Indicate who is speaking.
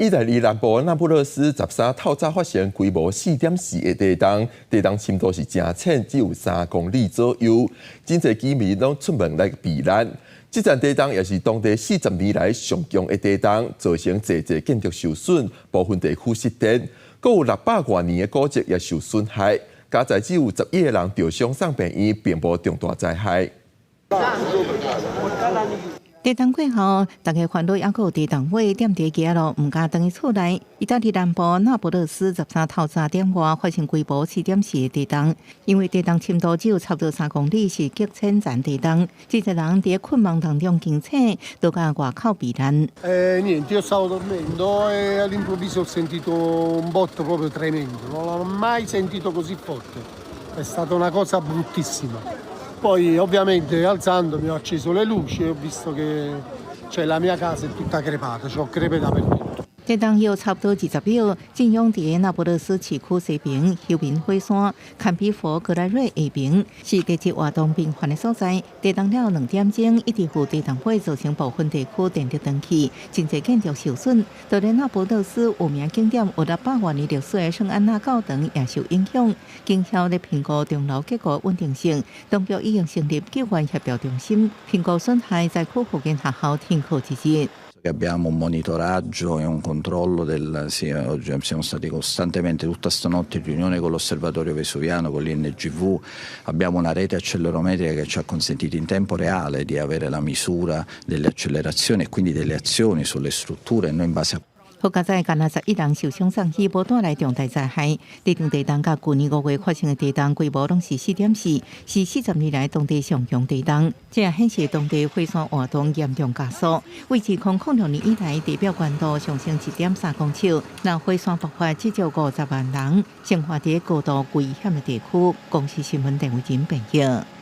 Speaker 1: 意大利南部那不勒斯13透早发生规模4.4的地震，地震深度是真浅，只有3公里左右。真侪居民拢出门来避难。这场地震也是当地40年来上强的地震，造成侪建筑受损，部分地区失电，阁有600多年的古迹也受损害。加在只有11个人受伤送病院，并无重大灾害。
Speaker 2: 地震过后，大家烦恼还有地震尾踮伫街路，唔敢回去厝内。意大利南部那不勒斯13透早点外发生规模4.4的地震，因为地震深度只有差不多3公里，是极浅层地震。真侪人伫困梦当中惊醒，都甲外口避难。
Speaker 3: Niente, io stavo dormendo e all'improvviso ho sentito un botto proprio tremendo. Non l'ho mai sentito così forte. È stata una cosa bruttissima. Poi ovviamente alzandomi ho acceso le luci e ho visto che la mia casa è tutta crepata, c'ho crepe dappertutto.
Speaker 2: 地震后差不多20秒，震央伫那不勒斯市区西边休眠火山坎比佛格莱瑞下边，是地质活动频繁的所在。地震了2点钟，一直有地震尾造成部分地区电力断气，真侪建筑受损。就连那不勒斯有名景点有600多年历史的圣安娜教堂也受影响。经销咧评估钟楼结构稳定性，当局已经成立救援协调中心，评估损害灾区附近学校停课1日。
Speaker 4: Abbiamo un monitoraggio e un controllo oggi siamo stati costantemente tutta stanotte in riunione con l'Osservatorio Vesuviano, con l'INGV, abbiamo una rete accelerometrica che ci ha consentito in tempo reale di avere la misura delle accelerazioni e quindi delle azioni sulle strutture e noi in base a
Speaker 2: 好加在干那11人受伤送医，无带来重大灾害。这场地震甲去年5月发生的地震规模拢是4.4，是40年来当地上强地震。这也显示当地火山活动严重加速。为自2006年以来地表悬度上升1.3公尺，那火山爆发至少50万人生活在高度危险的地区。公司新闻电话前报道。